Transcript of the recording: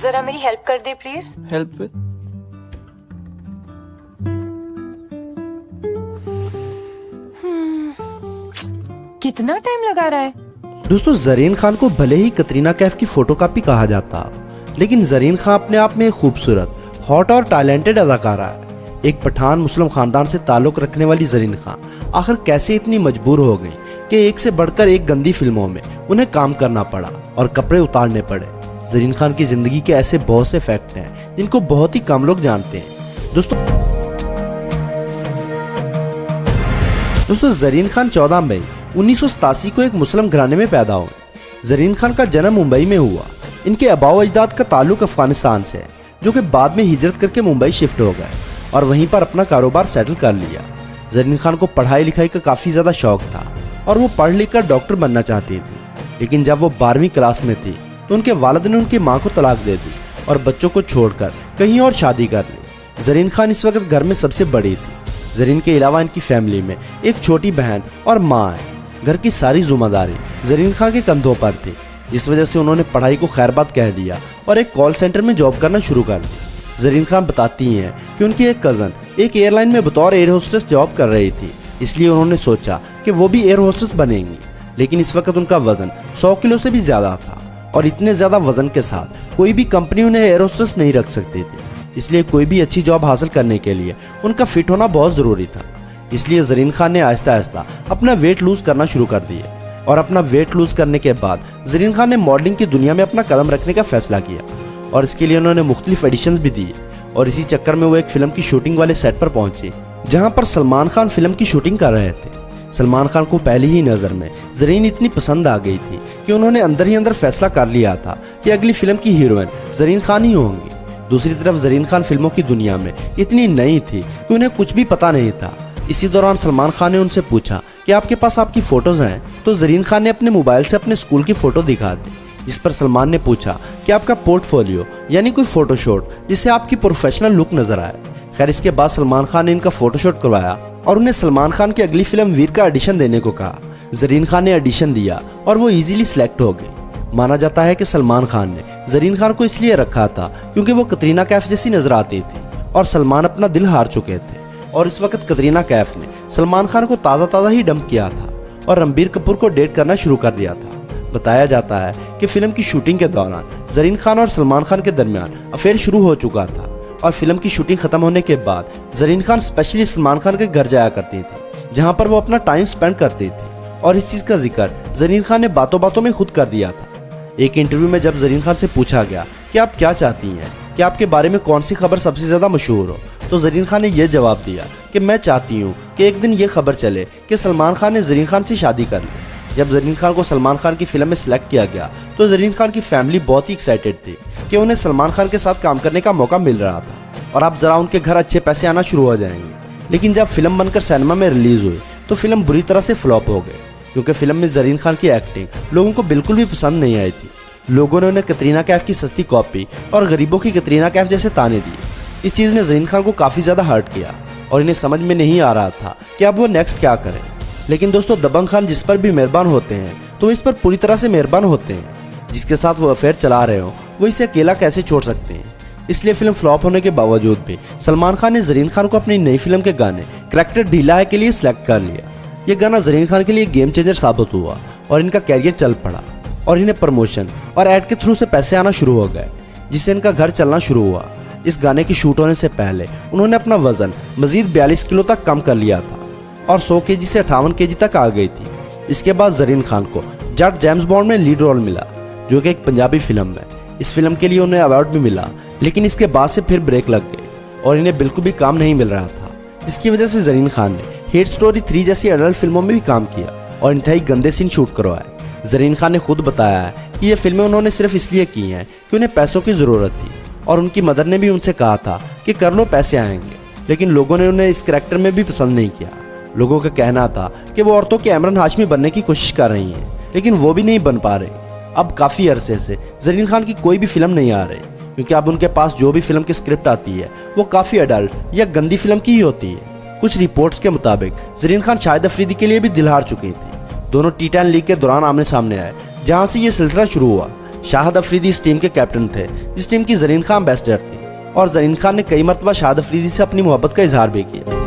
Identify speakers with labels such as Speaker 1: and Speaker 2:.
Speaker 1: जरा मेरी हेल्प कर दे प्लीज।
Speaker 2: Help with?
Speaker 1: कितना टाइम लगा रहा है?
Speaker 3: दोस्तों, जरीन खान को भले ही कतरीना कैफ की फोटोकॉपी कहा जाता, लेकिन जरीन खान अपने आप में एक खूबसूरत, हॉट और टैलेंटेड अदाकारा है। एक पठान मुस्लिम खानदान से ताल्लुक रखने वाली जरीन खान आखिर कैसे इतनी मजबूर हो गई कि एक से बढ़कर एक गंदी फिल्मों में उन्हें काम करना पड़ा और कपड़े उतारने पड़े। जरीन खान की जिंदगी के ऐसे बहुत से फैक्ट हैं जिनको बहुत ही कम लोग जानते हैं। दोस्तों, जरीन खान 14 मई 1987 को एक मुस्लिम घराने में पैदा हुए। जरीन खान का जन्म मुंबई में हुआ। इनके आबाओ अजदाद का ताल्लुक अफगानिस्तान से है, जो कि बाद में हिजरत करके मुंबई शिफ्ट हो गए और वहीं पर अपना कारोबार सेटल कर लिया। जरीन खान को पढ़ाई लिखाई का काफ़ी ज़्यादा शौक था और वो पढ़ लिख कर डॉक्टर बनना चाहती थी, लेकिन जब वो 12वीं क्लास में थी तो उनके वालिद ने उनकी माँ को तलाक दे दी और बच्चों को छोड़कर कहीं और शादी कर ली। जरीन खान इस वक्त घर में सबसे बड़ी थी। जरीन के अलावा इनकी फैमिली में एक छोटी बहन और माँ है। घर की सारी जिम्मेदारी जरीन खान के कंधों पर थी, जिस वजह से उन्होंने पढ़ाई को खैरबाद कह दिया और एक कॉल सेंटर में जॉब करना शुरू कर दी। जरीन खान बताती हैं कि उनकी एक कज़न एक एयरलाइन में बतौर एयर होस्टेस जॉब कर रही थी, इसलिए उन्होंने सोचा कि वो भी एयर होस्टेस बनेंगी। लेकिन इस वक्त उनका वजन 100 किलो से भी ज़्यादा था और इतने ज़्यादा वजन के साथ कोई भी कंपनी उन्हें एयर होस्टेस नहीं रख सकती थी। इसलिए कोई भी अच्छी जॉब हासिल करने के लिए उनका फिट होना बहुत ज़रूरी था। इसलिए जरीन खान ने आहिस्ता आहिस्ता अपना वेट लूज़ करना शुरू कर दिया और अपना वेट लूज़ करने के बाद जरीन खान ने मॉडलिंग की दुनिया में अपना कदम रखने का फैसला किया और इसके लिए उन्होंने मुख्तलिफ एडिशंस भी दिए और इसी चक्कर में वो एक फिल्म की शूटिंग वाले सेट पर पहुंचे, जहां पर सलमान खान फिल्म की शूटिंग कर रहे थे। सलमान खान को पहली ही नज़र में जरीन इतनी पसंद आ गई थी कि उन्होंने अंदर ही अंदर फैसला कर लिया था कि अगली फिल्म की हीरोइन जरीन खान ही होंगी। दूसरी तरफ जरीन खान फिल्मों की दुनिया में इतनी नई थी कि उन्हें कुछ भी पता नहीं था। इसी दौरान सलमान खान ने उनसे पूछा कि आपके पास आपकी फ़ोटोज़ हैं, तो जरीन खान ने अपने मोबाइल से अपने स्कूल की फ़ोटो दिखा दी। इस पर सलमान ने पूछा कि आपका पोर्टफोलियो यानी कोई फ़ोटोशॉट जिससे आपकी प्रोफेशनल लुक नज़र आए। खैर, इसके बाद सलमान खान ने इनका फ़ोटोशॉट करवाया और उन्हें सलमान खान की अगली फिल्म वीर का ऑडिशन देने को कहा। जरीन खान ने ऑडिशन दिया और वो इजीली सिलेक्ट हो गई। माना जाता है कि सलमान खान ने जरीन खान को इसलिए रखा था क्योंकि वो कतरीना कैफ जैसी नजर आती थी और सलमान अपना दिल हार चुके थे। और इस वक्त कतरीना कैफ ने सलमान खान को ताज़ा ही डंप किया था और रणबीर कपूर को डेट करना शुरू कर दिया था। बताया जाता है कि फिल्म की शूटिंग के दौरान जरीन खान और सलमान खान के दरमियान अफेयर शुरू हो चुका था और फिल्म की शूटिंग खत्म होने के बाद जरीन खान स्पेशली सलमान खान के घर जाया करती थी, जहां पर वो अपना टाइम स्पेंड करती थी। और इस चीज़ का जिक्र जरीन खान ने बातों बातों में खुद कर दिया था। एक इंटरव्यू में जब जरीन खान से पूछा गया कि आप क्या चाहती हैं, कि आपके बारे में कौन सी खबर सबसे ज़्यादा मशहूर हो, तो जरीन खान ने यह जवाब दिया कि मैं चाहती हूँ कि एक दिन ये खबर चले कि सलमान खान ने जरीन खान से शादी कर ली। जब जरीन खान को सलमान खान की फिल्म में सिलेक्ट किया गया तो जरीन खान की फैमिली बहुत ही एक्साइटेड थी कि उन्हें सलमान खान के साथ काम करने का मौका मिल रहा था और अब ज़रा उनके घर अच्छे पैसे आना शुरू हो जाएंगे। लेकिन जब फिल्म बनकर सिनेमा में रिलीज़ हुई तो फिल्म बुरी तरह से फ्लॉप हो गई, क्योंकि फिल्म में जरीन खान की एक्टिंग लोगों को बिल्कुल भी पसंद नहीं आई थी। लोगों ने उन्हें कतरीना कैफ की सस्ती कॉपी और गरीबों की कतरीना कैफ जैसे ताने दिए। इस चीज़ ने जरीन खान को काफ़ी ज़्यादा हर्ट किया और इन्हें समझ में नहीं आ रहा था कि अब वो नेक्स्ट क्या करें। लेकिन दोस्तों, दबंग खान जिस पर भी मेहरबान होते हैं तो इस पर पूरी तरह से मेहरबान होते हैं। जिसके साथ वो अफेयर चला रहे हो वो इसे अकेला कैसे छोड़ सकते हैं। इसलिए फिल्म फ्लॉप होने के बावजूद भी सलमान खान ने जरीन खान को अपनी नई फिल्म के गाने करैक्टर ढीला है के लिए सिलेक्ट कर लिया। ये गाना जरीन खान के लिए गेम चेंजर साबित हुआ और इनका कैरियर चल पड़ा और इन्हें प्रमोशन और ऐड के थ्रू से पैसे आना शुरू हो गए, जिससे इनका घर चलना शुरू हुआ। इस गाने की शूट होने से पहले उन्होंने अपना वजन मजीद 42 किलो तक कम कर लिया था और 100 केजी से 58 केजी तक आ गई थी। इसके बाद जरीन खान को जट जेम्स बॉन्ड में लीड रोल मिला, जो कि एक पंजाबी फिल्म है। इस फिल्म के लिए उन्हें अवार्ड भी मिला, लेकिन इसके बाद से फिर ब्रेक लग गई और इन्हें बिल्कुल भी काम नहीं मिल रहा था। इसकी वजह से जरीन खान ने हेट स्टोरी 3 जैसी एडल्ट फिल्मों में भी काम किया और इंतहाई गंदे सीन शूट करवाए। जरीन खान ने खुद बताया है कि ये फिल्में उन्होंने सिर्फ इसलिए की हैं कि उन्हें पैसों की ज़रूरत थी और उनकी मदर ने भी उनसे कहा था कि कर लो, पैसे आएंगे। लेकिन लोगों ने उन्हें इस करैक्टर में भी पसंद नहीं किया। लोगों का कहना था कि वो औरतों के इमरान हाशमी बनने की कोशिश कर रही हैं, लेकिन वो भी नहीं बन पा रही। अब काफ़ी अरसे से जरीन खान की कोई भी फिल्म नहीं आ रही, क्योंकि अब उनके पास जो भी फिल्म की स्क्रिप्ट आती है वो काफ़ी अडल्ट या गंदी फिल्म की ही होती है। कुछ रिपोर्ट्स के मुताबिक जरीन खान शाहिद अफरीदी के लिए भी दिल हार चुकी थी। दोनों T10 लीग के दौरान आमने सामने आए, जहां से ये सिलसिला शुरू हुआ। शाहिद अफरीदी इस टीम के कैप्टन थे, जिस टीम की जरीन खान एम्बेसडर थी, और जरीन खान ने कई मरतबा शाहिद अफरीदी से अपनी मोहब्बत का इजहार भी किया।